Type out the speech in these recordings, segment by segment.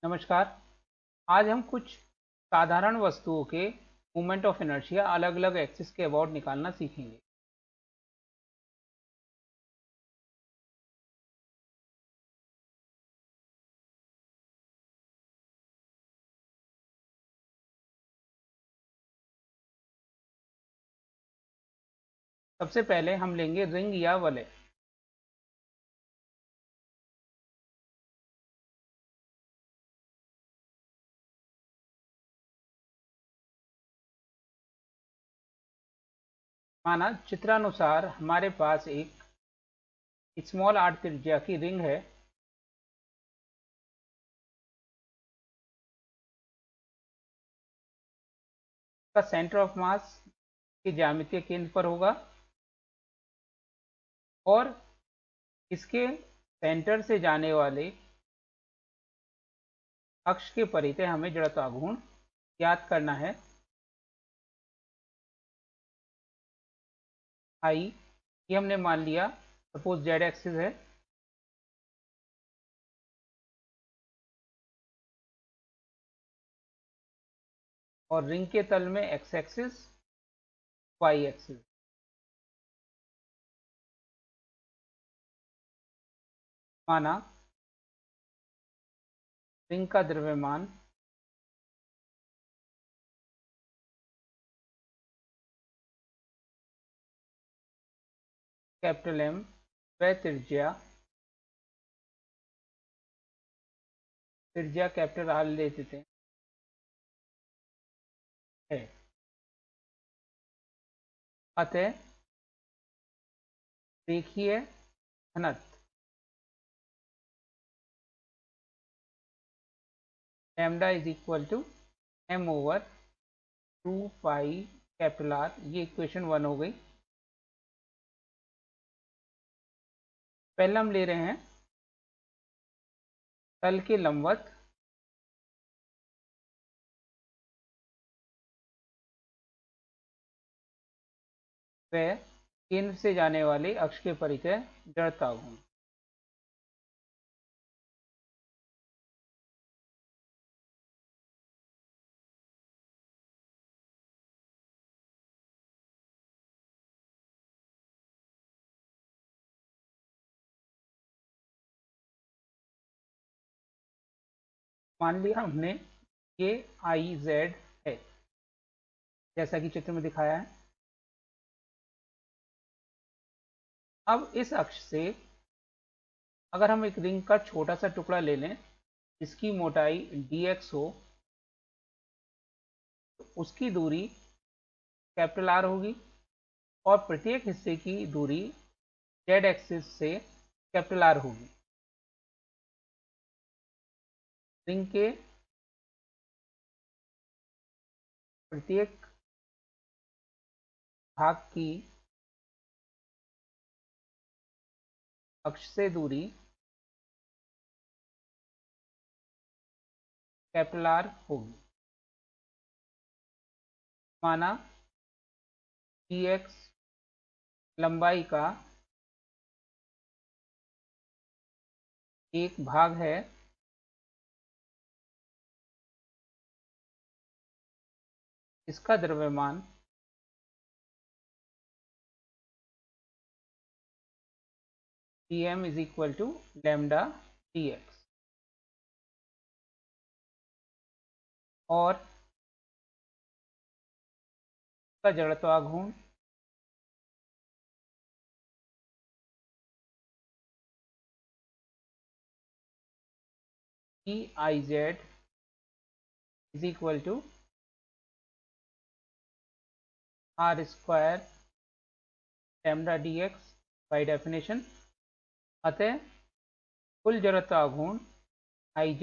नमस्कार। आज हम कुछ साधारण वस्तुओं के मोमेंट ऑफ इनर्शिया अलग अलग एक्सिस के अबाउट निकालना सीखेंगे। सबसे पहले हम लेंगे रिंग या वलय। माना चित्रानुसार हमारे पास एक स्मॉल आर त्रिज्या की रिंग है। का सेंटर ऑफ मास के ज्यामितीय केंद्र पर होगा और इसके सेंटर से जाने वाले अक्ष के परितः हमें जड़त्वाघूर्ण ज्ञात करना है। आई ये हमने मान लिया, सपोज जेड एक्सिस है। और रिंग के तल में एक्स एक्सिस, वाई एक्सिस। माना रिंग का द्रव्यमान कैपिटल एम व त्रिज्या कैपिटल आर ले देते हैं। अतः रेखीय घनत्व lambda is equal to M over 2 pi capital R. ये इक्वेशन 1 हो गई। पहले हम ले रहे हैं तल के लंबवत व केंद्र से जाने वाले अक्ष के परितः जड़त्वाघूर्ण। मान लिया हमने ये आई जेड है जैसा कि चित्र में दिखाया है। अब इस अक्ष से अगर हम एक रिंग का छोटा सा टुकड़ा ले लें, इसकी मोटाई dx हो, तो उसकी दूरी कैपिटल आर होगी और प्रत्येक हिस्से की दूरी जेड एक्सिस से कैपिटल आर होगी। रिंग के प्रत्येक भाग की अक्ष से दूरी कैपिटल आर होगी। माना dx लंबाई का एक भाग है, इसका द्रव्यमान dm is equal to lambda dx और का जड़त्वाघूर्ण Eiz is equal to R square lambda dx by definition. अतः कुल जड़त्वाघूर्ण Iz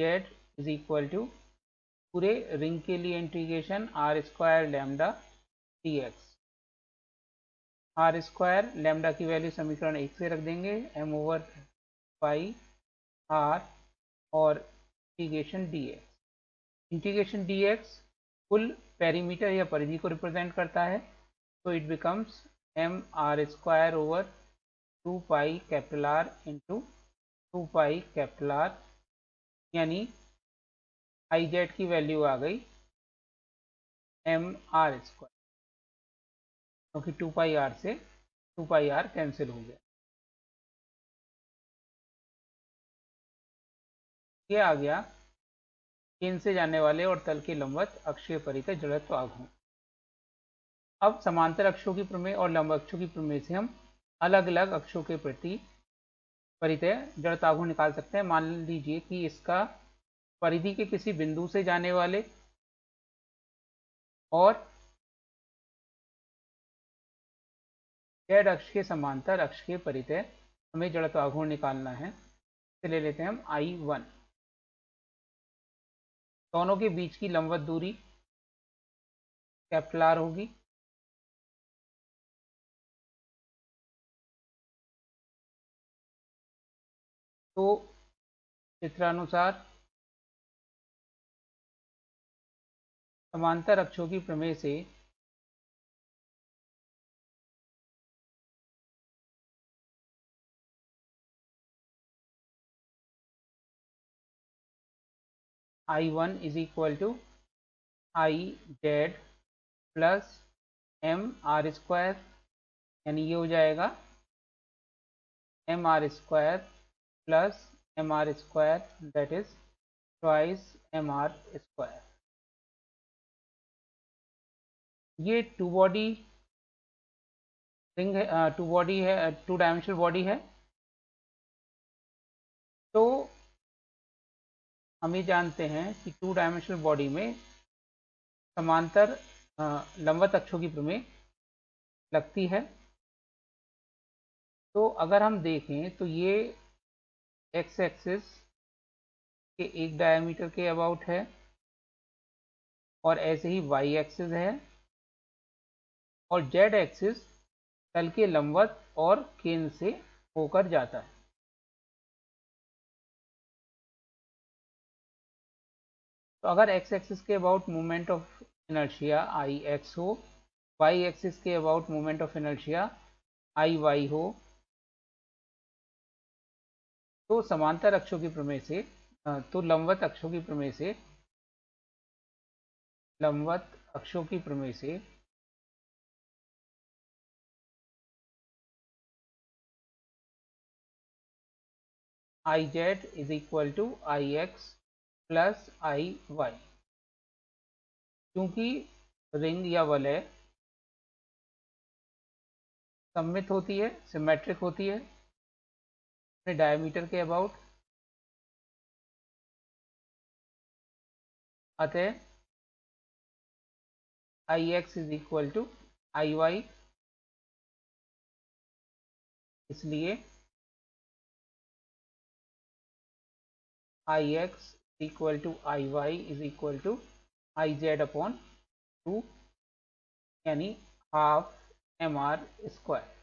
इज इक्वल टू पूरे रिंग के लिए integration R square lambda dx। R square lambda की वैल्यू समीकरण 1 से रख देंगे, एम ओवर पाई आर और इंटीग्रेशन dx कुल पेरीमीटर या परिधि को रिप्रेजेंट करता है। तो it becomes M R square over 2 pi capital are into 2 pi capital are, यानी आई जेड की वैल्यू आ गई mr स्क्वायर, क्योंकि 2 पाई आर से 2 पाई आर कैंसिल हो गया। ये आ गया केंद्र से जाने वाले और तल के लंबवत अक्षीय परितः जड़त्व आघूर्ण। अब समांतर अक्षों की प्रमेय और लंब अक्षों की प्रमेय से हम अलग अलग अक्षों के प्रति परितः जड़त्व आघूर्ण निकाल सकते हैं। मान लीजिए कि इसका परिधि के किसी बिंदु से जाने वाले और जेड अक्ष के समांतर अक्ष के परितः हमें जड़त्व आघूर्ण निकालना है। इसे ले लेते हैं हम I1। दोनों के बीच की लंबवत दूरी कैपिटल R होगी। तो चित्रानुसार समांतर अक्षों की प्रमेय से I1 is equal to I Z plus M R square, यानी ये हो जाएगा M R square plus M R square, that is twice M R square. ये टू बॉडी रिंग है, टू बॉडी है, टू डायमेंशनल बॉडी है। तो हम ये जानते हैं कि टू डायमेंशनल बॉडी में समांतर लंबवत अक्षों की प्रमेय लगती है। तो अगर हम देखें तो ये एक्स एक्सिस के एक डायमीटर के अबाउट है और ऐसे ही वाई एक्सिस है और जेड एक्सिस तल के लंबवत और केंद्र से होकर जाता है। तो अगर एक्स एक्सिस के about moment of inertia I X हो, वाई एक्सिस के about moment of inertia I Y हो, तो समांतर अक्षों की प्रमेय से तो लंबवत अक्षों की प्रमेय से I Z is equal to I X plus I Y. क्योंकि रिंग या वलय सममित होती है, सिमेट्रिक होती है अपने डायमीटर के अबाउट, अतः I X is equal to I Y. इसलिए I X equal to I Y is equal to I Z upon 2, यानी हाफ एम आर स्क्वायर।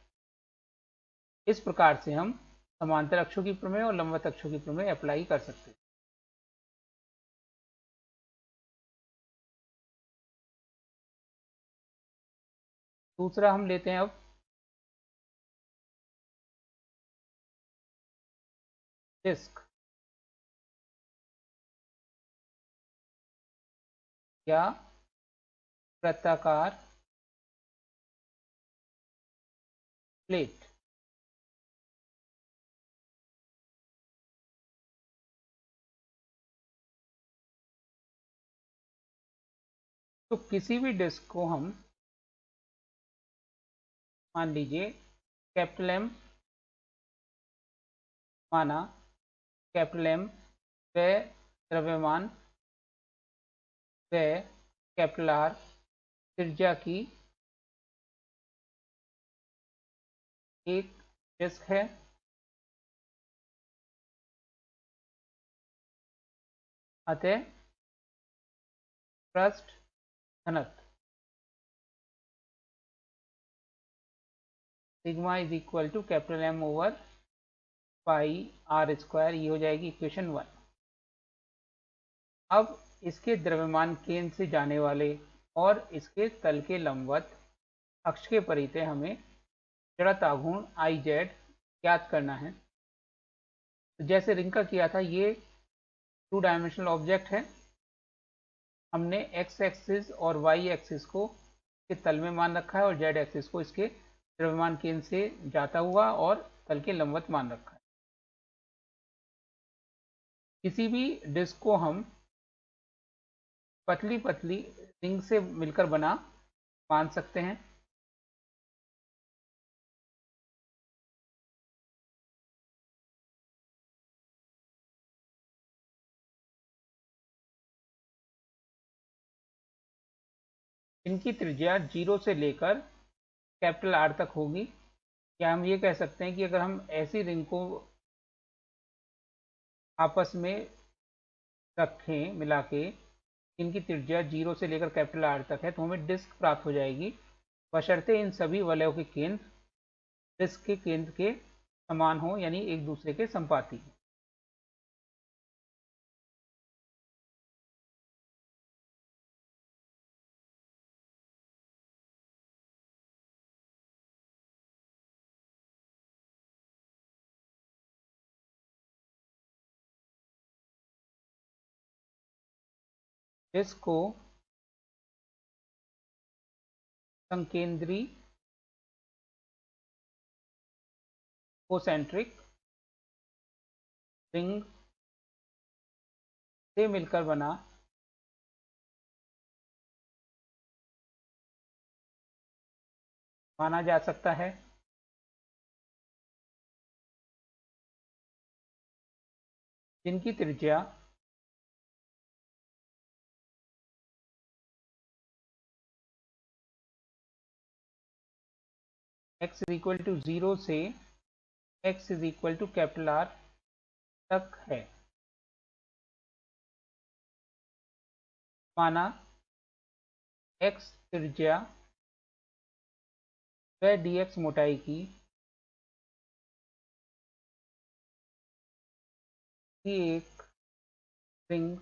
इस प्रकार से हम समांतर अक्षों की प्रमेय और लंबवत अक्षों की प्रमेय अप्लाई कर सकते हैं। दूसरा हम लेते हैं अब डिस्क या वृत्ताकार प्लेट। तो किसी भी डिस्क को हम मान लीजिए कैपिटल एम माना, कैपिटल एम व द्रव्यमान व कैपिटल आर त्रिज्या की एक डिस्क है। अतः पृष्ठ घनत्व sigma is equal to capital M over pi are square, ये हो जाएगी इक्वेशन 1। अब इसके द्रव्यमान केंद्र से जाने वाले और इसके तल के लंबवत अक्ष के परितः हमें जड़त्व आघूर्ण आई जेड ज्ञात करना है। तो जैसे रिंग का किया था, ये टू डायमेंशनल ऑब्जेक्ट है हमने एक्स एक्सिस और वाई एक्सिस को इसके तल में मान रखा है और जेड एक्सिस को इसके द्रव्यमान केंद्र से जाता हुआ और तल के लंबवत मान रखा है। किसी भी डिस्क को हम पतली पतली रिंग से मिलकर बना मान सकते हैं। इनकी त्रिज्या 0 से लेकर कैपिटल आर तक होगी। या हम ये कह सकते हैं कि अगर हम ऐसी रिंग को आपस में रखें मिला के, इनकी त्रिज्या 0 से लेकर कैपिटल आर तक है, तो हमें डिस्क प्राप्त हो जाएगी, बशर्ते इन सभी वलयों के केंद्र डिस्क के केंद्र के समान हो, यानी एक दूसरे के संपाती। डिस्क को संकेंद्री कोसेंट्रिक रिंग से मिलकर बना माना जा सकता है। जिनकी त्रिज्या x इज इक्वल टू 0 से x is equal to capital R तक है। माना x त्रिज्या व dx मोटाई की एक रिंग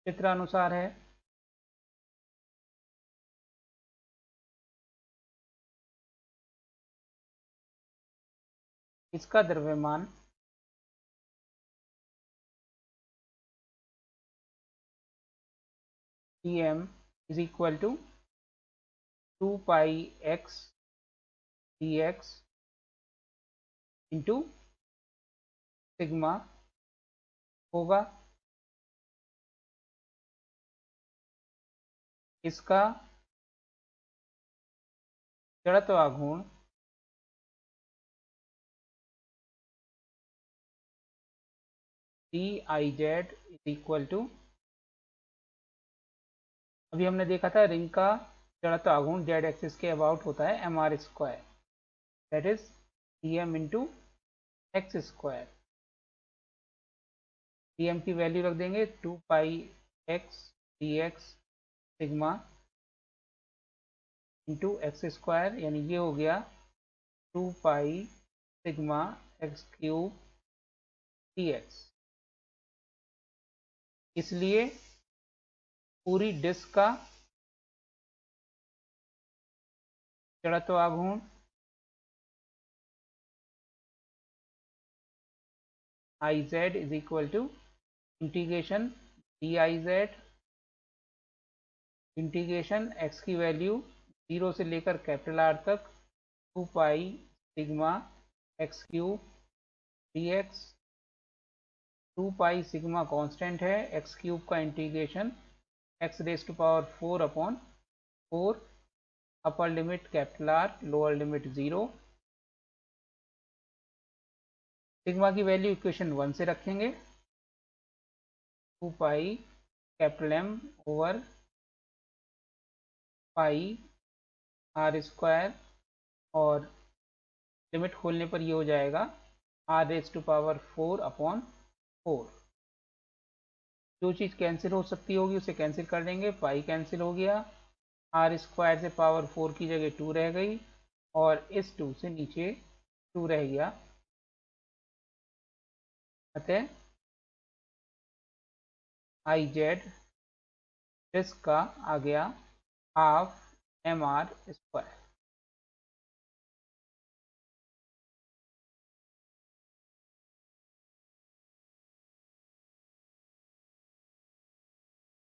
चित्रानुसार है। इसका द्रव्यमान dm is equal to 2 pi x dx into sigma होगा। इसका जड़त्व आघूर्ण dIz इज इक्वल टू, अभी हमने देखा था रिंग का जड़त्व आघूर्ण जेड एक्सिस के अबाउट होता है mr square, that is dm into x square. dm की वैल्यू रख देंगे 2 pi x dx sigma into x square, यानी ये हो गया 2 pi sigma x cube dx। इसलिए पूरी डिस्क का जड़त्व आघूर्ण Iz is equal to integration diz integration x की वैल्यू 0 से लेकर कैपिटल आर तक 2 pi sigma x cube dx। 2 pi sigma constant है, एक्स क्यूब का integration x raise to power 4 upon 4, upper limit capital R, lower limit 0। Sigma की value equation 1 से रखेंगे, 2 pi capital M over pi are square, और limit खोलने पर ये हो जाएगा r raise to power 4 upon 4। जो चीज़ कैंसिल हो सकती होगी उसे कैंसिल कर देंगे, पाई कैंसिल हो गया, आर स्क्वायर से पावर 4 की जगह 2 रह गई, और इस 2 से नीचे 2 रह गया। अतः आई जेड डिस्क का आ गया हाफ mr स्क्वायर।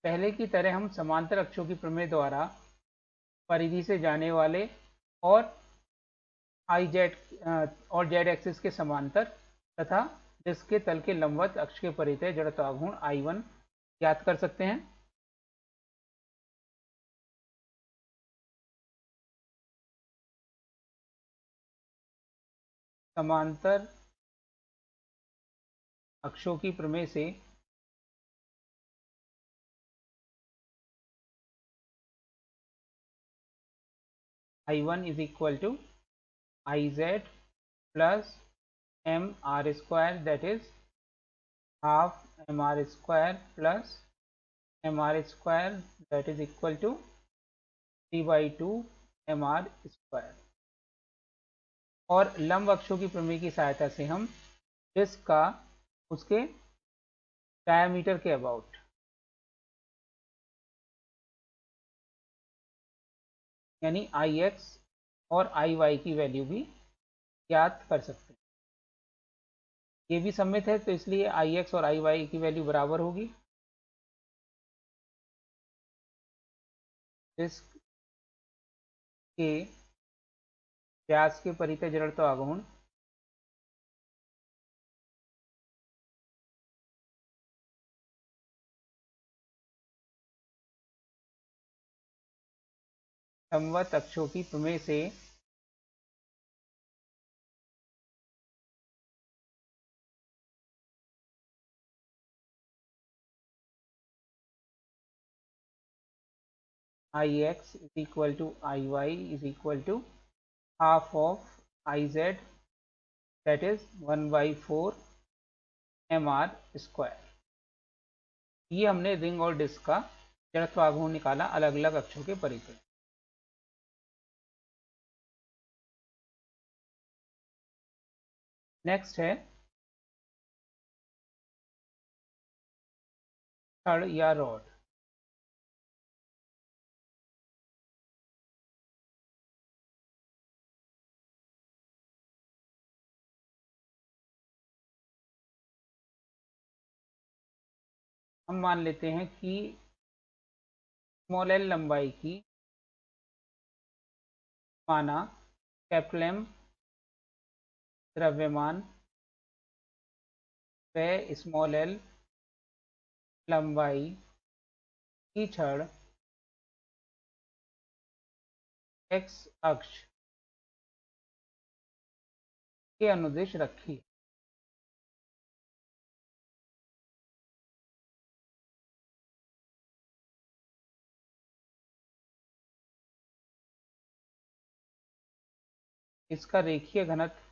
पहले की तरह हम समांतर अक्षों की प्रमेय द्वारा परिधि से जाने वाले और आई जेड और जेड एक्सिस के समांतर तथा डिस्क के तल के लंबवत अक्ष के परितः जड़त्वाघूर्ण I1 ज्ञात कर सकते हैं। समांतर अक्षों की प्रमेय से I1 is equal to IZ plus MR² that is half MR² plus MR² that is equal to 3/2 MR²। और लंब अक्षों की प्रमेय की सहायता से हम डिस्क का उसके डायमीटर के अबाउट यानी Ix और Iy की वैल्यू भी ज्ञात कर सकते हैं। ये भी सममित है तो इसलिए Ix और Iy की वैल्यू बराबर होगी। डिस्क के व्यास के परितः जड़त्वाघूर्ण समवत अक्षों की प्रमेय से Ix is equal to Iy is equal to half of Iz that is 1/4 MR²। ये हमने रिंग और डिस्क का जड़त्वाघूर्ण निकाला अलग अलग अक्षों के परितः। नेक्स्ट है छड़ या रॉड। हम मान लेते हैं कि स्मॉल एल लंबाई की माना कैपिटल एम द्रव्यमान व स्मॉल एल लंबाई की छड़ एक्स अक्ष के अनुदिश रखी। इसका रेखीय घनत्व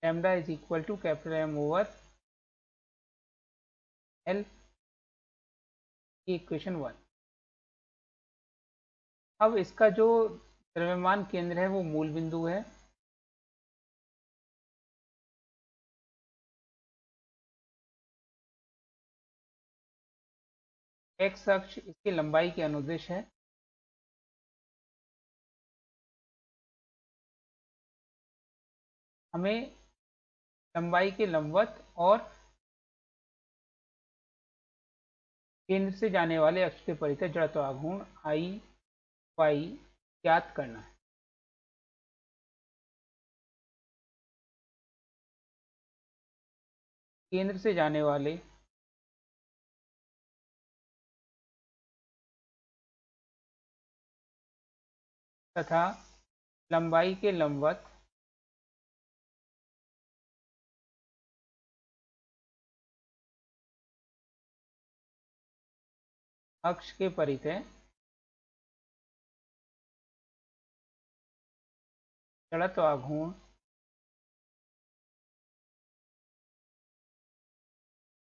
lambda is equal to capital M over L की इक्वेशन 1। अब इसका जो द्रव्यमान केंद्र है वो मूल बिंदु है। एक्स अक्ष इसकी लंबाई के अनुदिश है। हमें लंबाई के लंबवत और केंद्र से जाने वाले अक्ष के परितः जड़त्वाघूर्ण आई वाई ज्ञात करना है। केंद्र से जाने वाले तथा लंबाई के लंबवत अक्ष के परितः जड़त्वाघूर्ण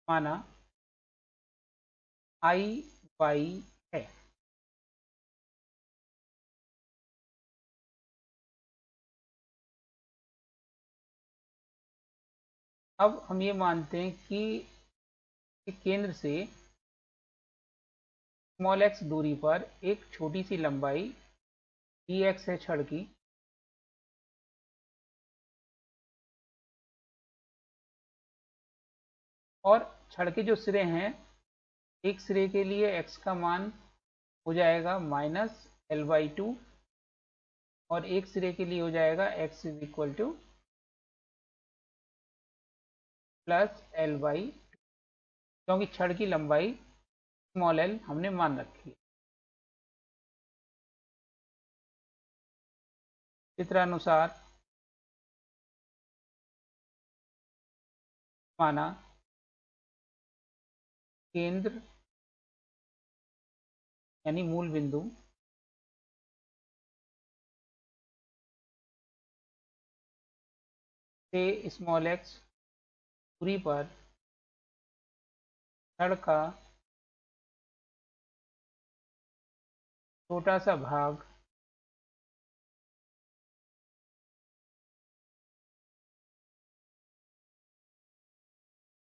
माना आई वाई है। अब हम ये मानते हैं कि केंद्र से स्मॉल एक्स दूरी पर एक छोटी सी लंबाई डी एक्स है छड़ की, और छड़ के जो सिरे हैं, एक सिरे के लिए x का मान हो जाएगा -l/2 और एक सिरे के लिए हो जाएगा x is equal to +l/2, क्योंकि छड़ की लंबाई स्मॉल l हमने मान रखी है। चित्रानुसार माना केंद्र यानी मूल बिंदु से स्मॉल एक्स दूरी पर छड़ का छोटा सा भाग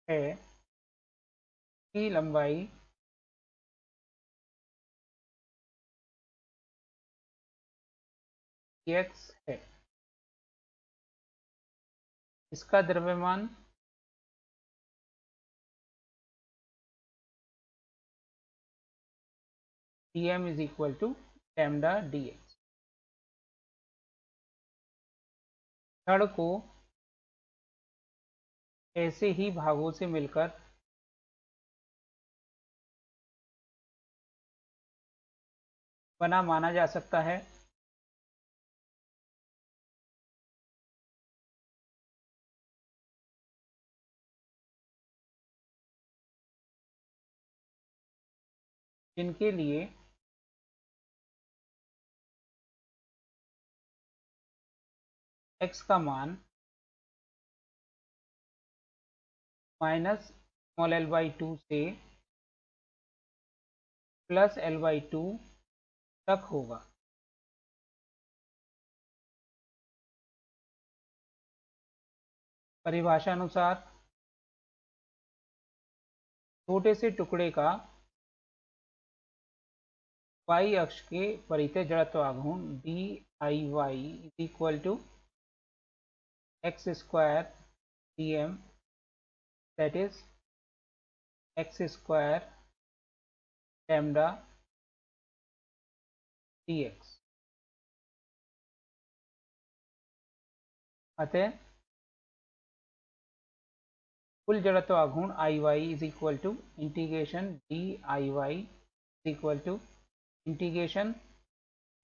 है, की लंबाई x है। इसका द्रव्यमान dm is equal to lambda dx। छड़ को ऐसे ही भागों से मिलकर बना माना जा सकता है, जिनके लिए x का मान -l/2 से +l/2 तक होगा। परिभाषा अनुसार छोटे से टुकड़े का y अक्ष के परितः जड़त्व आघूर्ण DIy is equal to x² dm, that is x² lambda dx। अतः कुल जड़त्व आघूर्ण Iy is equal to integration DIy is equal to integration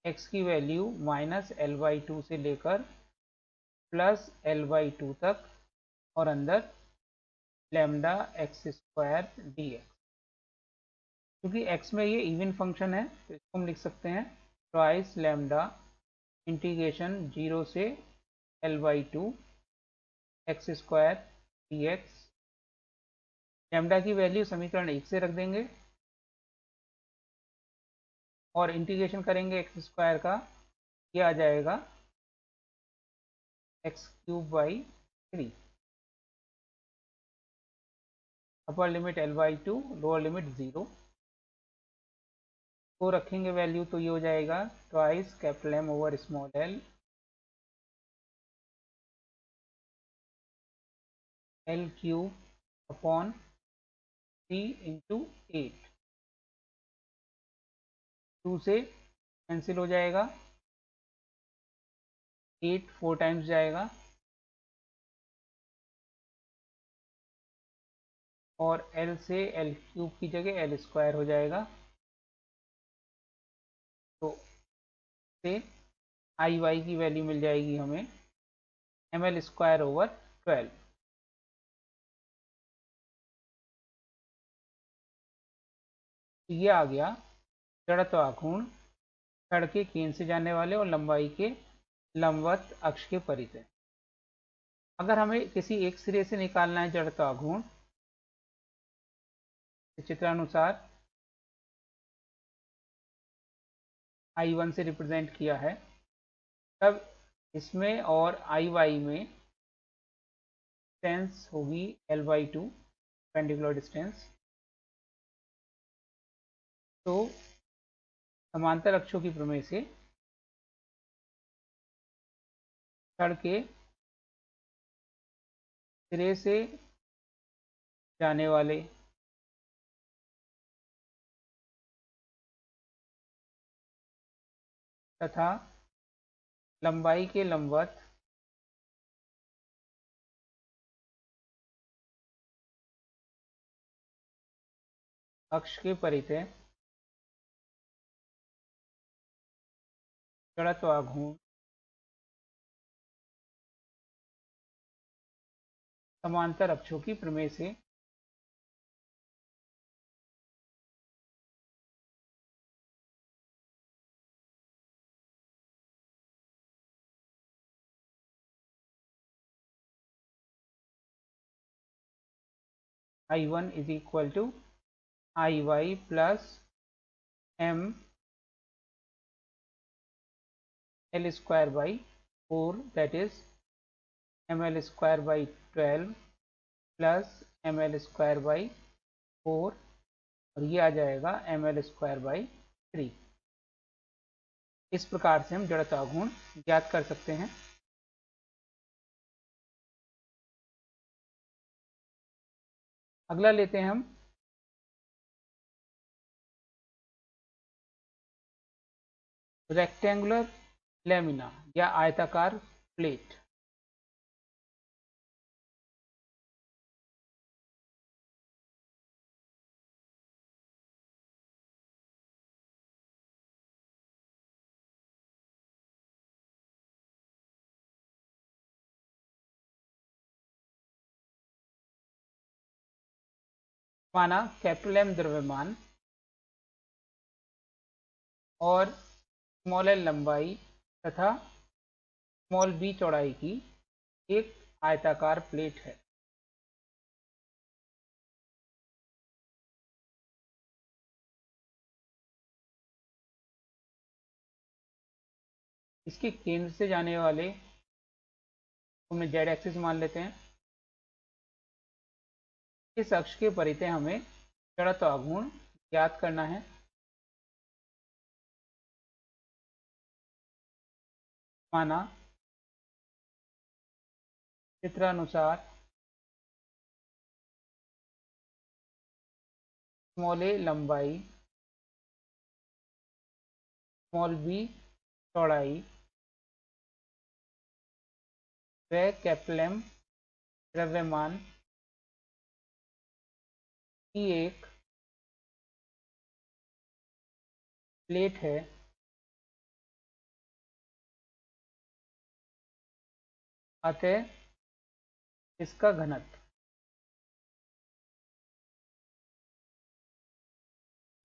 x की वैल्यू -l/2 से लेकर +l/2 तक और अंदर लैम्डा x² dx। क्योंकि x में ये इवन फंक्शन है तो इसको हम लिख सकते हैं ट्वाइस लैम्डा इंटीग्रेशन 0 से l/2 x² dx। लैम्डा की वैल्यू समीकरण 1 से रख देंगे और इंटीग्रेशन करेंगे x² का, ये आ जाएगा x³/3। Upper limit l/2, lower limit 0 को रखेंगे वैल्यू, तो ये हो जाएगा twice M over small l l³ / 3 × 8। 2 से कैंसिल हो जाएगा, 8 4 टाइम्स जाएगा और l से l³ की जगह l² हो जाएगा, तो से Iy की वैल्यू मिल जाएगी हमें ml²/12। ये आ गया जड़त्व आघूर्ण छड़ के केंद्र से जाने वाले और लंबाई के लंबवत अक्ष के परितः। अगर हमें किसी एक सिरे से निकालना है जड़त्व आघूर्ण, चित्रानुसार I1 से रिप्रेजेंट किया है, तब इसमें और Iy में डिस्टेंस होगी l/2 पेंडिकुलर डिस्टेंस। तो समांतर अक्षों की प्रमेय से छड़ के सिरे से जाने वाले तथा लंबाई के लंबवत अक्ष के परितः जड़त्व आघूर्ण समांतर अक्षों की प्रमेय से I1 is equal to IY plus M L square by 4, that is ML square by 12 plus ML square by 4, और ये आ जाएगा ML square by 3। इस प्रकार से हम जड़त्व आघूर्ण ज्ञात कर सकते हैं। अगला लेते हैं हम रेक्टेंगुलर लैमिना या आयताकार प्लेट। माना कैपिटल M द्रव्यमान और स्मॉल l लंबाई तथा स्मॉल b चौड़ाई की एक आयताकार प्लेट है। इसके केंद्र से जाने वाले हमने जेड एक्सिस मान लेते हैं। इस अक्ष के परितः हमें जड़त्व आघूर्ण ज्ञात करना है। माना चित्रानुसार स्मॉल a लंबाई, स्मॉल b चौड़ाई व कैपिटल M द्रव्यमान की एक प्लेट है। अतः इसका घनत्व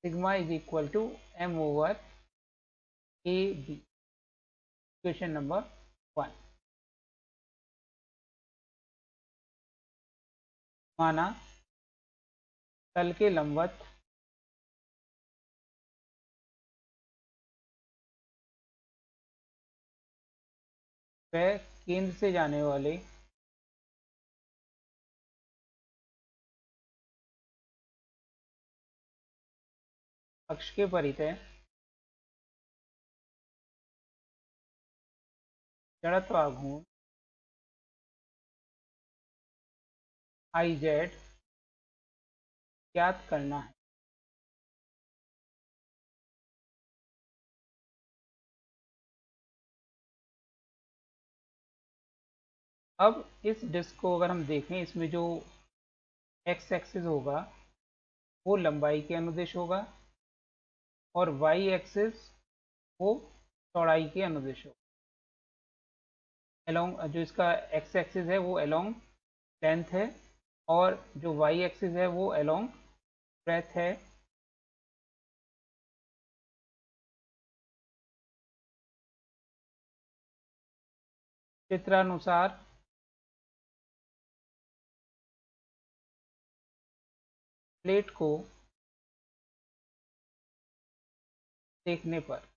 sigma is equal to m over a b। Question number 1। माना तल के लंबवत व केंद्र से जाने वाले अक्ष के परितः जड़त्व आघूर्ण IZ ज्ञात करना है। अब इस डिस्क को अगर हम देखें, इसमें जो x एक्सिस होगा वो लंबाई के अनुदिश होगा और y एक्सिस वो चौड़ाई के अनुदिश होगा। एलोंग जो इसका x एक्सिस है वो एलोंग लेंथ है और जो y एक्सिस है वो एलोंग ब्रेथ है। चित्रानुसार प्लेट को देखने पर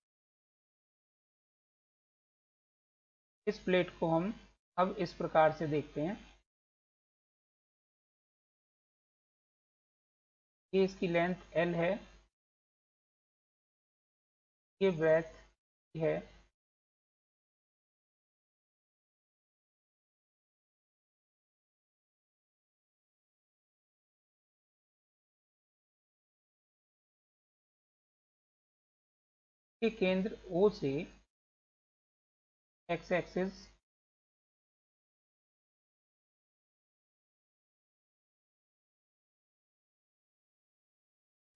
इस प्लेट को हम अब इस प्रकार से देखते हैं। ये इसकी लेंथ L है ये ब्रेथ है, के केंद्र O से एक्स एक्सिस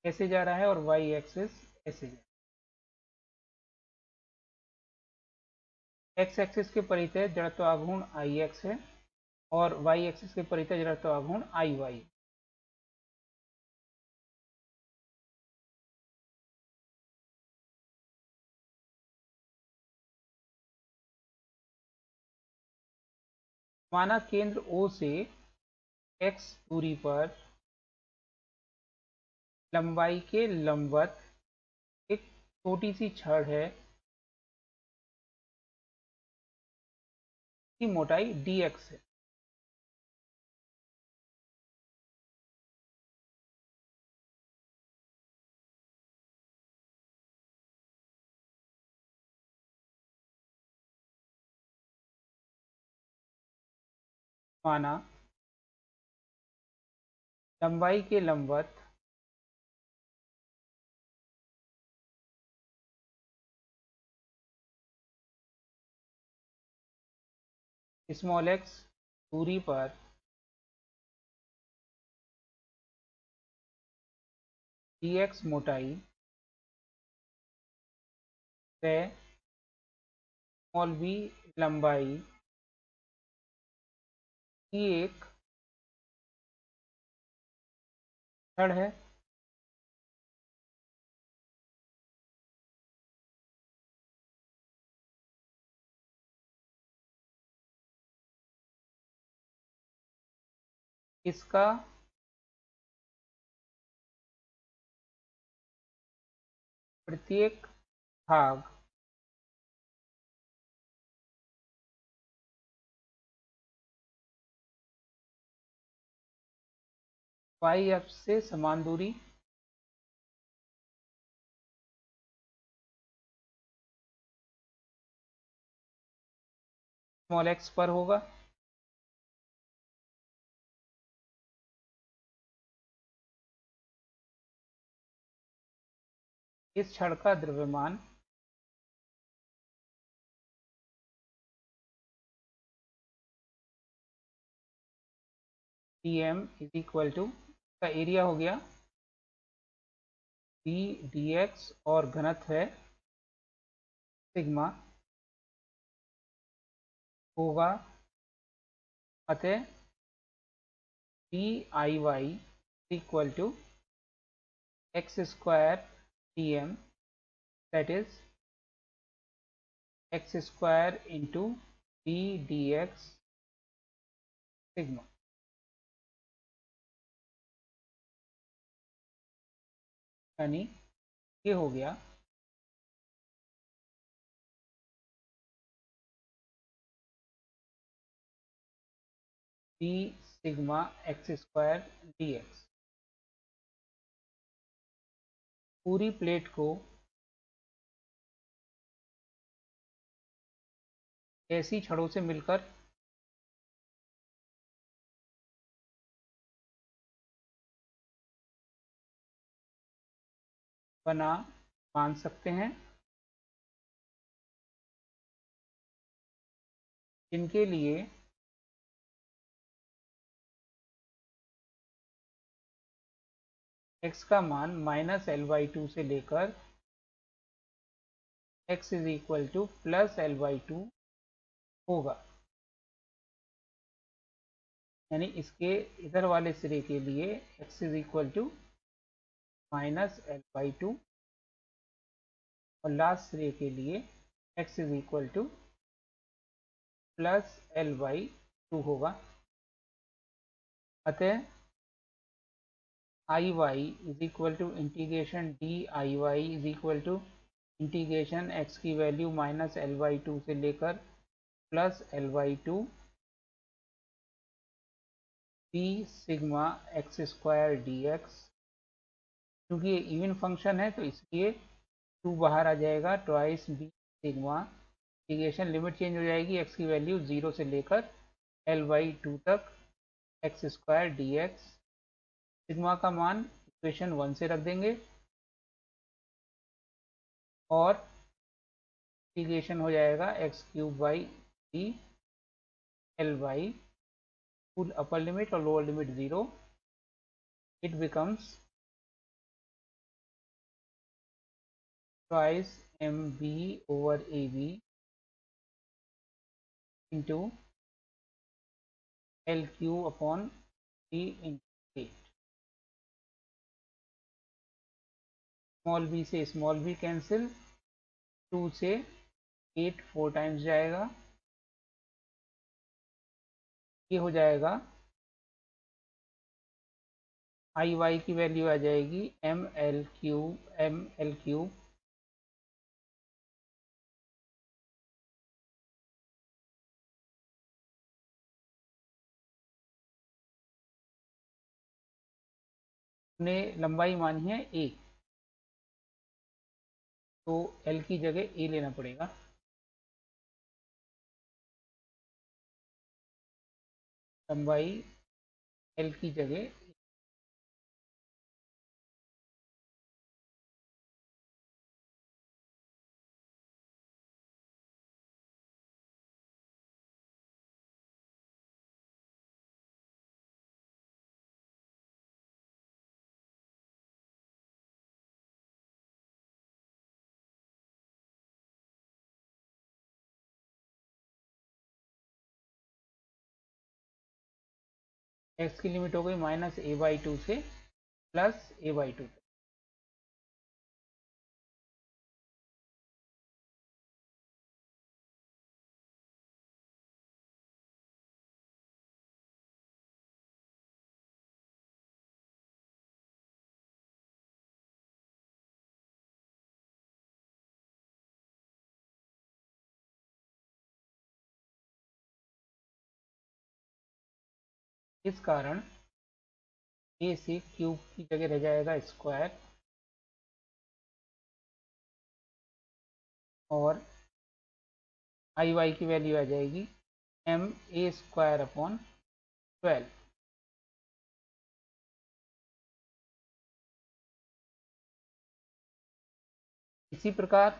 ऐसे जा रहा है और वाई एक्सिस ऐसे जा रहा है। एक्स एक्सिस के परितः जड़त्व आघूर्ण आई एक्स है और वाई एक्सिस के परितः जड़त्व आघूर्ण आई वाई। माना केंद्र O से x दूरी पर लंबाई के लंबवत एक छोटी सी छड़ है की मोटाई dx है। माना लंबाई के लंबवत स्मॉल x दूरी पर dx मोटाई से स्मॉल b लंबाई की एक छड़ है। इसका प्रत्येक भाग y अक्ष से समान दूरी स्मॉल x पर होगा। इस छड़ का द्रव्यमान dm इज इक्वल टू का एरिया हो गया b dx और घनत्व है सिग्मा होगा अतः d I y equal to x square D m that is x square into d d x sigma. यानी ये हो गया d sigma x square D x. पूरी प्लेट को ऐसी छड़ों से मिलकर बना मान सकते हैं, जिनके लिए x का मान -L/2 से लेकर x is equal to +L/2 होगा। यानी इसके इधर वाले सिरे के लिए x is equal to -L/2 और लास्ट सिरे के लिए x is equal to +L/2 होगा। अतः I Y is equal to integration D I Y is equal to integration X की वैल्यू -L/2 से लेकर +L/2 D sigma x square D X. क्योंकि ये इवन फंक्शन है तो इसलिए टू बाहर आ जाएगा, twice b sigma, integration limit change हो जाएगी, एक्स की वैल्यू 0 से लेकर L/2 तक, x square D x. Sigma का मान इक्वेशन 1 से रख देंगे और इंटीग्रेशन हो जाएगा x³ L/, full upper limit और lower limit 0, it becomes twice MB/AB into L³ into 8। Small B से स्मॉल बी कैंसिल, 2 से 8 4 टाइम्स जाएगा, ये हो जाएगा आई वाई की वैल्यू आ जाएगी ML³ ने लंबाई मानी है a, तो L की जगह a लेना पड़ेगा। लंबाई L की जगह, x की लिमिट हो गई -a/2 से +a/2 तक। इस कारण a से क्यूब की जगह रह जाएगा स्क्वायर, और आई वाई की वैल्यू आ जाएगी MA² / 12। इसी प्रकार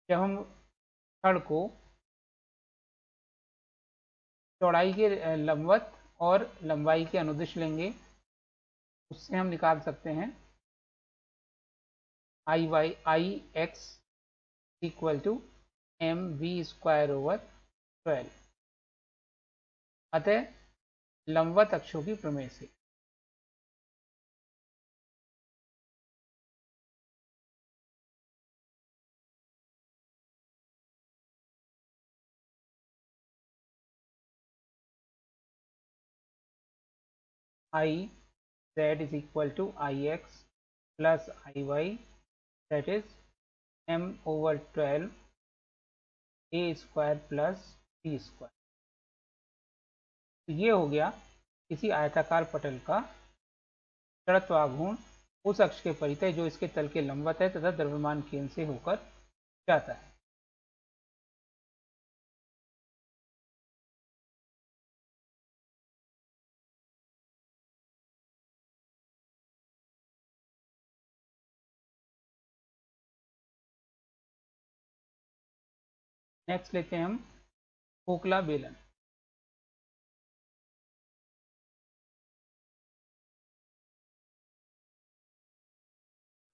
जब हम छड़ को चौड़ाई के लंबवत और लंबाई के अनुदिश लेंगे, उससे हम निकाल सकते हैं IX = MV²/12। अतः लंबवत अक्षों की प्रमेय से IZ = IX + IY, that is M/12 a² + b²। तो ये हो गया किसी आयताकार पटल का जड़त्वाघूर्ण उस अक्ष के परितः जो इसके तल के लंबवत है तथा द्रव्यमान केंद्र से होकर जाता है। नेक्स्ट लेते हैं हम खोखला बेलन।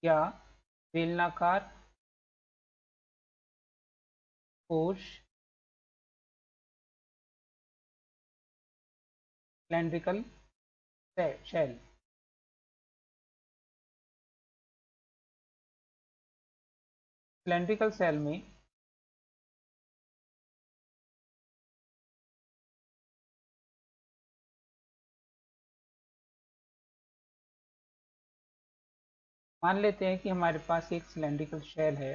या बेलनाकार ठोस सिलेंड्रिकल शेल। सिलेंड्रिकल शेल में मान लेते हैं कि हमारे पास एक सिलेंड्रिकल शेल है,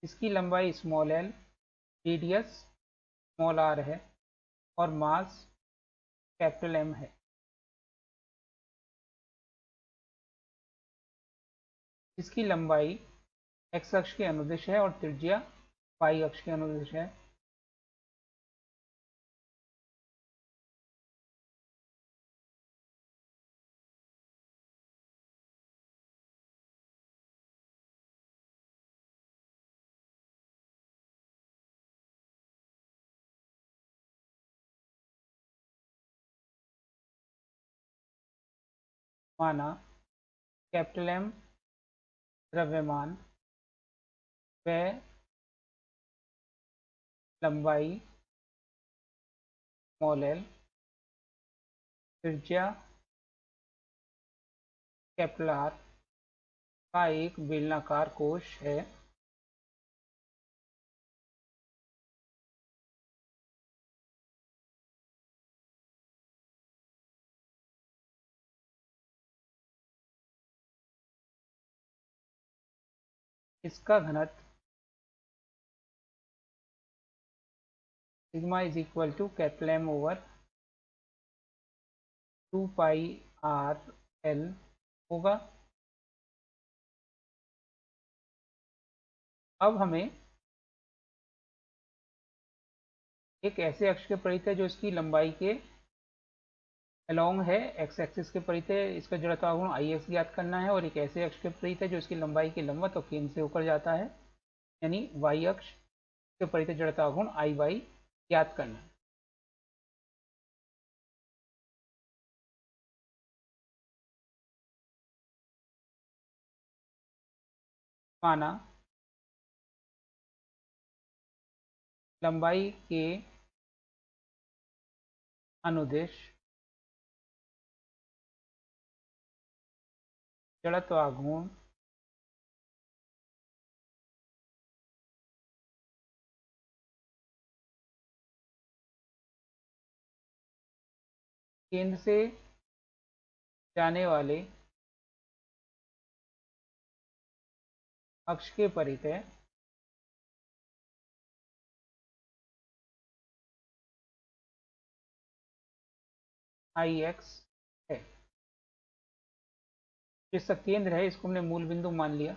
इसकी लंबाई small l, radius small r है और मास कैपिटल M है। इसकी लंबाई x अक्ष के अनुदिश है और त्रिज्या y अक्ष के अनुदिश है। माना कैपिटल M द्रव्यमान व लंबाई स्मॉल l, त्रिज्या कैपिटल R का एक बेलनाकार कोश है। इसका घनत्व sigma is equal to capital M over 2 pi R L होगा। अब हमें एक ऐसे अक्ष के परितः जो इसकी लंबाई के अलोंग है, एक्स एक्सिस के परितः इसका जड़त्वाघूर्ण आई एक्स ज्ञात करना है, और एक ऐसे अक्ष के परितः जो इसकी लंबाई के लंबवत और केंद्र से होकर जाता है, यानी वाई अक्ष के परितः जड़त्वाघूर्ण आई वाई ज्ञात करना है। माना लंबाई के अनुदिश जड़त्वाघूर्ण केंद्र से जाने वाले अक्ष के परितः आई एक्स है। जिसका केंद्र है इसको हमने मूल बिंदु मान लिया।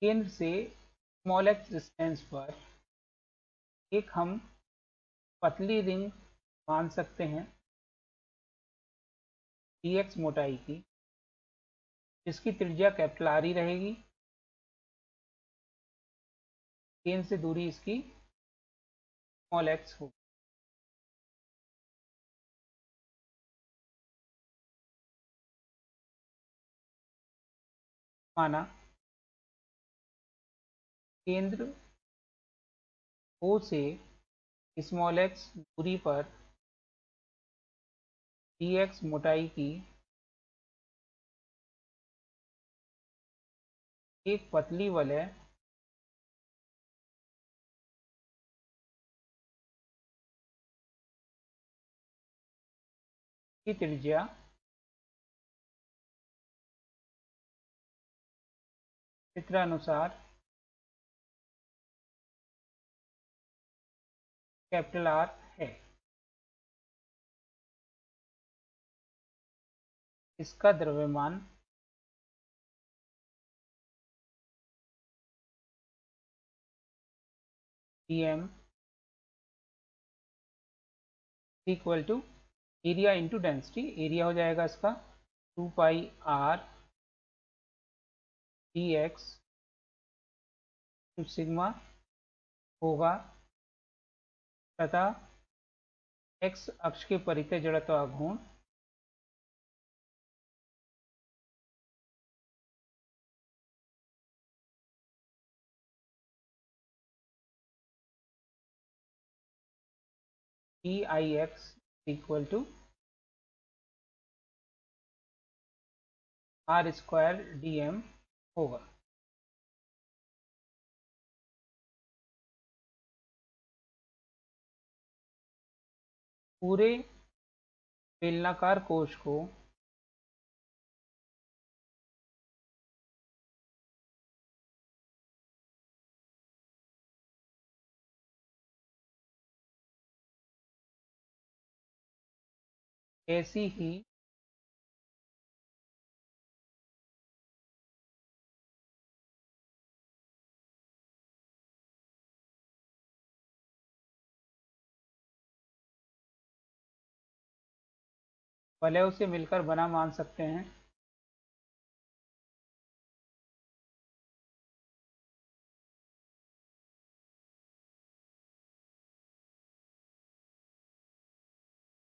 केंद्र से स्मॉल एक्स डिस्टेंस पर एक हम पतली रिंग मान सकते हैं dx मोटाई की, जिसकी त्रिज्या कैपिटल R ही रहेगी। केंद्र से दूरी इसकी स्मॉल एक्स होगी। माना केंद्र O से स्मॉल एक्स दूरी पर dx मोटाई की एक पतली वलय की त्रिज्या चित्रानुसार कैपिटल R है। इसका द्रव्यमान dm equal to area into density, area हो जाएगा इसका 2 पाई R dx सिग्मा होगा, तथा x अक्ष के परितः जड़त्वाघूर्ण EIX equal to R square DM होगा। पूरे बेलनाकार कोश को ऐसी ही वलयों से मिलकर बना मान सकते हैं।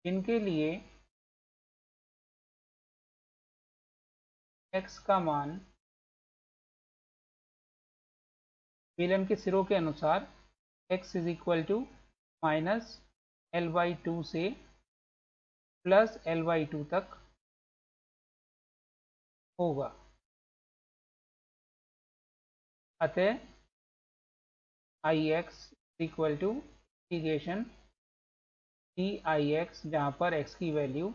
इनके लिए x का मान बेलन के सिरों के अनुसार x is equal to minus L/2 से प्लस L/2 तक होगा। अतः Ix equal to integration Dix, जहाँ पर x की वैल्यू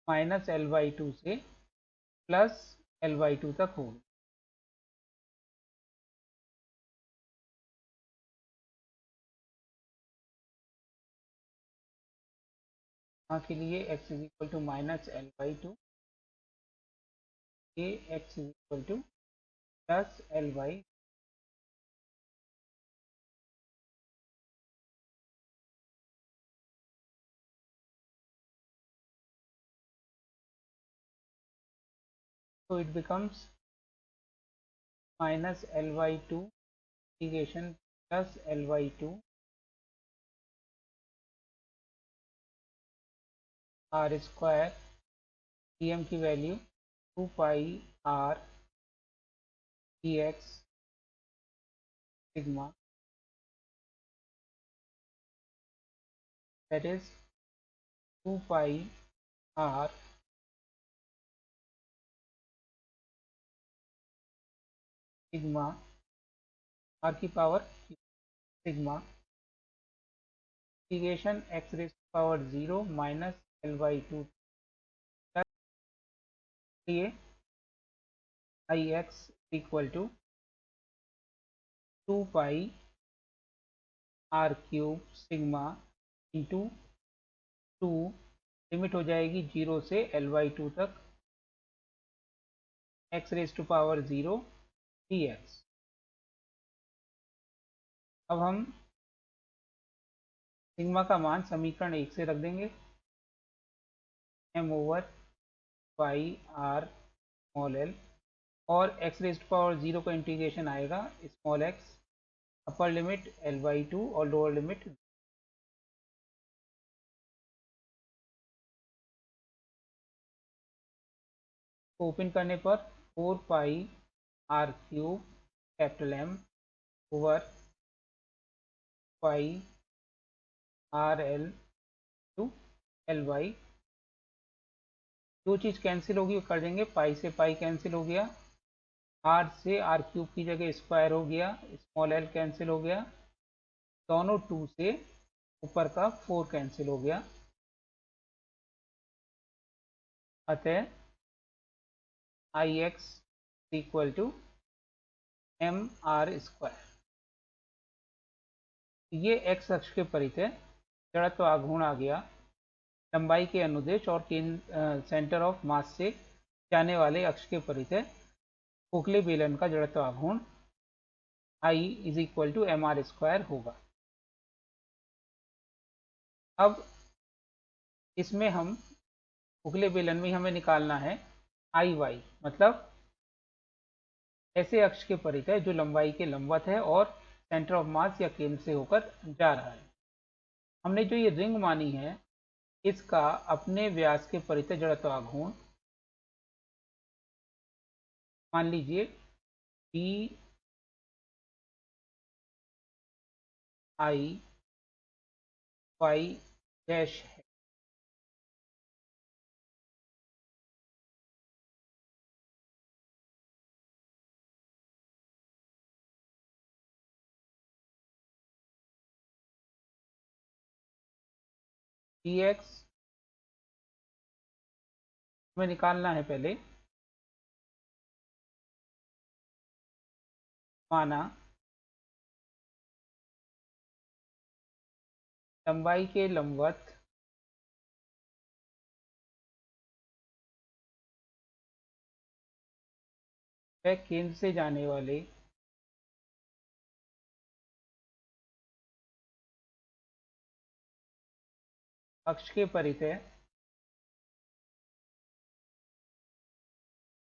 माइनस L/2 से प्लस L/2 तक होगी। यहाँ के लिए x is equal to minus L/2, ये x is equal to plus L/2। So it becomes minus L/2 integration plus L/2 r square dm की value 2 pi r dx sigma, that is 2 pi r sigma r की power sigma integration x raise to power 0 minus L/2 लिए Ix equal to 2 pi r cube sigma into 2, limit हो जाएगी 0 से L/2 तक x raise to power 0 dx। अब हम sigma का मान समीकरण 1 से रख देंगे, m over pi r small l, और x रेज़ टू पावर 0 का इंटीग्रेशन आएगा small x, upper limit L/2 और लोअर लिमिट। ओपन करने पर 4 pi r cube capital M over pi r l to L/, दो चीज़ कैंसिल होगी कर देंगे, पाई से पाई कैंसिल हो गया, r से r क्यूब की जगह स्क्वायर हो गया, स्मॉल l कैंसिल हो गया, दोनों 2 से ऊपर का 4 कैंसिल हो गया। अतः Ix equal to mr square. ये x अक्ष के परित है, जड़त्व आघूर्ण आ गया लंबाई के अनुदेश और सेंटर ऑफ मास से जाने वाले अक्ष के परित है। खोखले बेलन का जड़त्व आघूर्ण I is equal to mr square होगा। अब इसमें हम खोखले बेलन में हमें निकालना है Iy, मतलब ऐसे अक्ष के परित है जो लंबाई के लंबवत है और सेंटर ऑफ मास या केंद्र से होकर जा रहा है। हमने जो ये रिंग मानी है इसका अपने व्यास के परित जड़त्व आघूर्ण मान लीजिए डी आई वाई डैश है। डी एक्स हमें निकालना है पहले, माना लंबाई के लंबवत वह केंद्र से जाने वाले अक्ष के परितः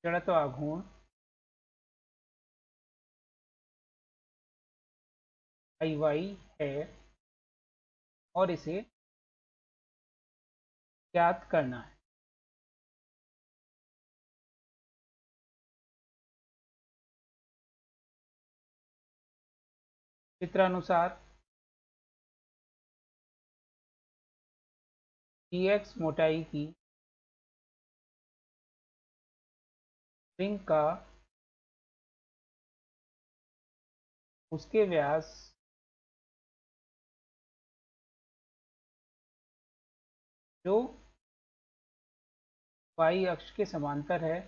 जड़त्व आघूर्ण आई वाई है और इसे ज्ञात करना है। चित्रानुसार dx मोटाई की रिंग का उसके व्यास जो y अक्ष के समांतर है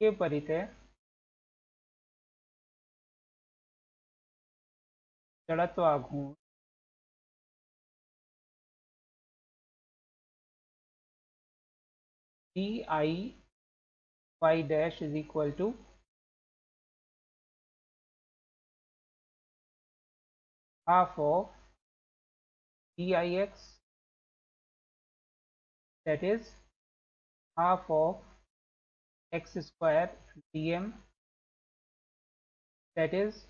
के परितः जड़त्व आघूर्ण d I Y dash is equal to half of d I x, that is half of x square dm, that is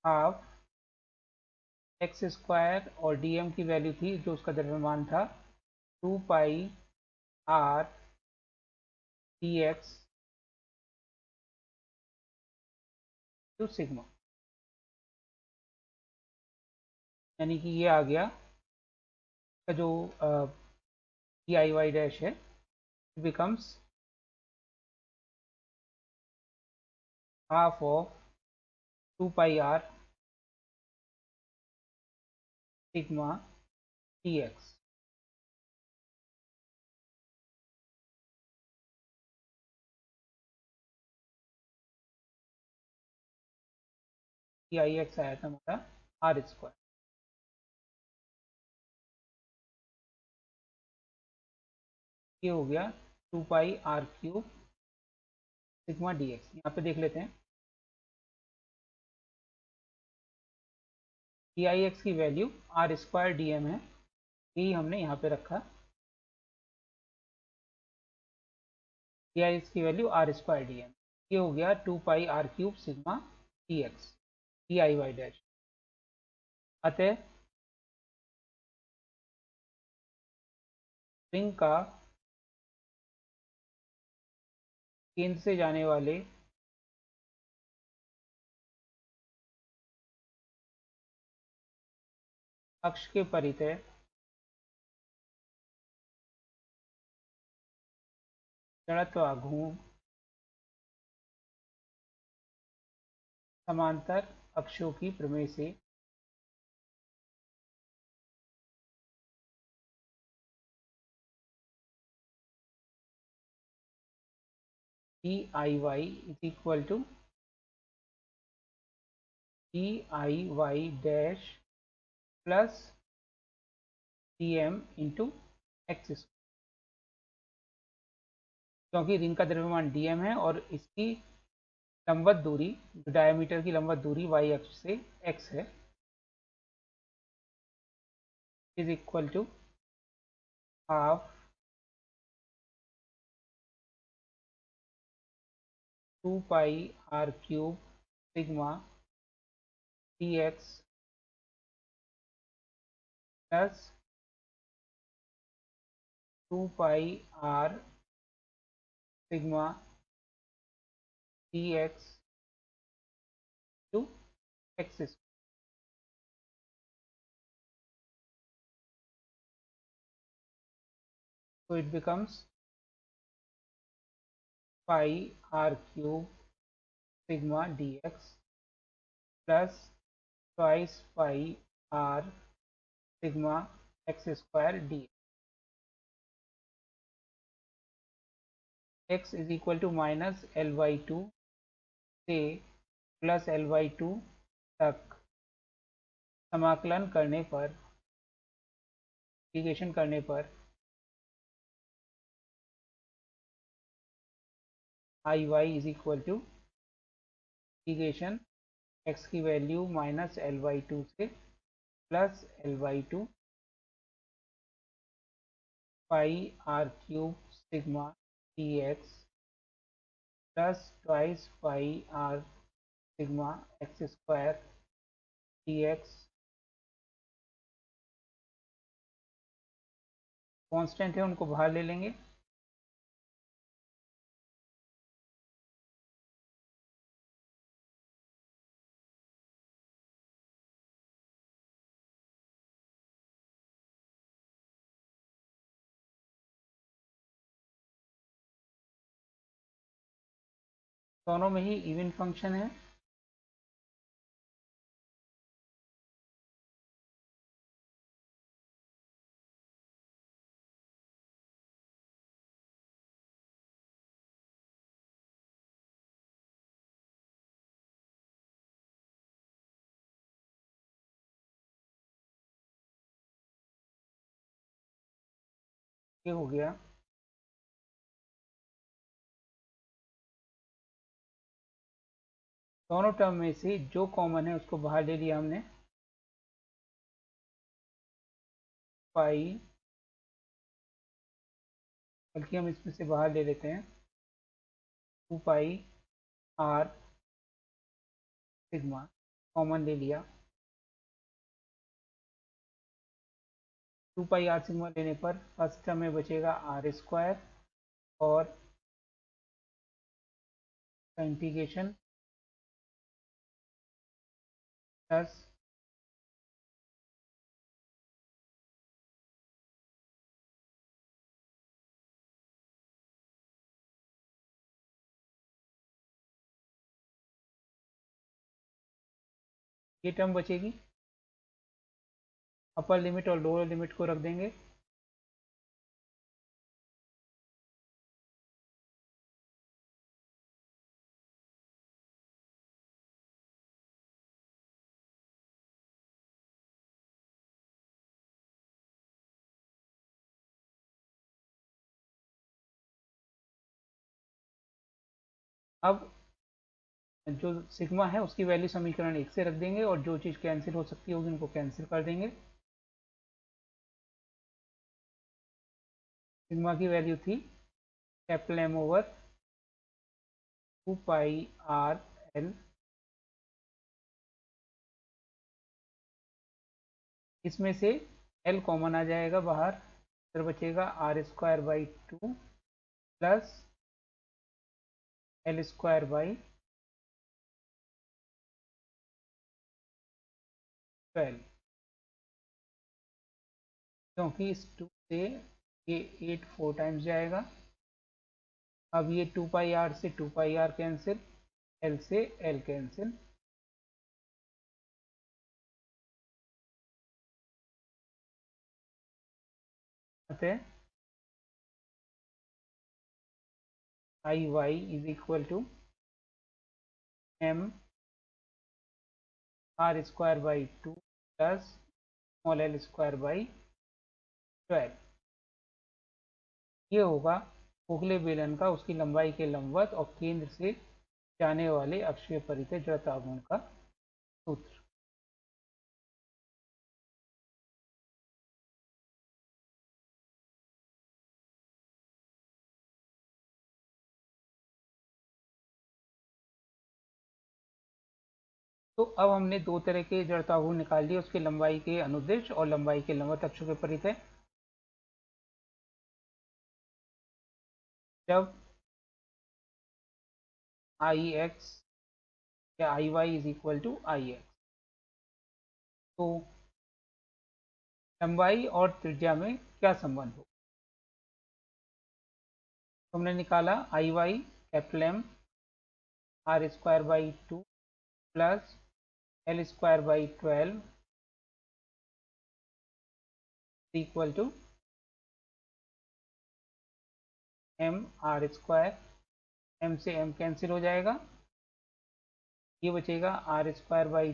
half x square और dm की वैल्यू थी जो उसका द्रव्यमान था 2 pi r dx two sigma, यानी कि ये आ गया जो डी आई वाई डैश है becomes half of 2 pi r sigma dx। D I X आया था हमारा आर स्क्वायर, ये हो गया 2 pi R cube sigma D X. यहाँ पे देख लेते हैं डी आई एक्स की value R square D M है, यही हमने यहाँ पे रखा। डी आई एक्स की value R square D M, ये हो गया 2 pi R cube sigma D X D I Y dash. अतः रिंग का केंद्र से जाने वाले अक्ष के परितः जड़त्व आघूर्ण समांतर अक्षों की प्रमेय से d I Y is equal to d I Y dash plus d m into x, क्योंकि रिंग का द्रव्यमान डीएम है और इसकी लंबवत दूरी, डायमीटर की लंबवत दूरी वाई अक्ष से एक्स है, is equal to half 2 pi R cube sigma D x plus 2 pi R sigma D x two x. So it becomes pi r cube sigma dx plus twice pi r sigma x square dx। x is equal to minus L by two से plus L by two तक समाकलन करने पर, integration करने पर I Y is equal to integration X की value minus L by two से plus L by two pi R cube sigma D x plus twice pi R sigma x square D X. Constant है, उनको बाहर ले लेंगे। दोनों में ही even function है। ये हो गया। दोनों टर्म में से जो कॉमन है उसको बाहर ले लिया हमने। पाई, बल्कि हम इसमें से बाहर ले लेते हैं, two pi R sigma common ले लिया। टू पाई आर सिग्मा लेने पर फर्स्ट टर्म में बचेगा आर स्क्वायर और इंटीग्रेशन प्लस ये टर्म बचेगी। अपर लिमिट और लोअर लिमिट को रख देंगे। अब जो सिग्मा है उसकी वैल्यू समीकरण एक से रख देंगे और जो चीज़ कैंसिल हो सकती होगी उनको कैंसिल कर देंगे। सिग्मा की वैल्यू थी capital M over two pi R L, इसमें से एल कॉमन आ जाएगा बाहर, फिर बचेगा R square by two plus L square by 12, क्योंकि इस टू से ये 8 4 टाइम्स जाएगा। अब ये टू पाई आर से two pi R cancel, L से एल कैंसिल, अतः I Y is equal to M R square by two plus small L square by 12। ये होगा खोखले बेलन का उसकी लंबाई के लंबवत और केंद्र से जाने वाले अक्षीय परितः जड़ता आघूर्ण का सूत्र। तो अब हमने दो तरह के जड़ता आघूर्ण निकाल लिए, उसकी लंबाई के अनुदिश और लंबाई के लंबवत अक्षों के परितः। जब आई एक्स या I Y is equal to I X, तो लंबाई और त्रिज्या में क्या संबंध हो। तो हमने निकाला I Y capital M R square by two plus L square by 12 equal to M R square, M से एम कैंसिल हो जाएगा, ये बचेगा R square by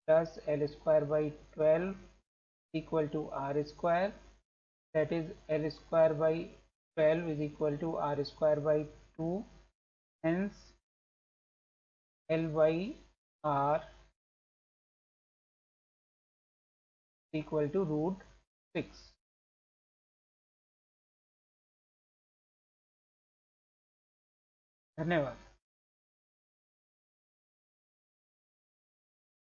plus L square by 12 equal to R square, that is L square by 12 is equal to R square by 2, hence L by R equal to root 6. धन्यवाद।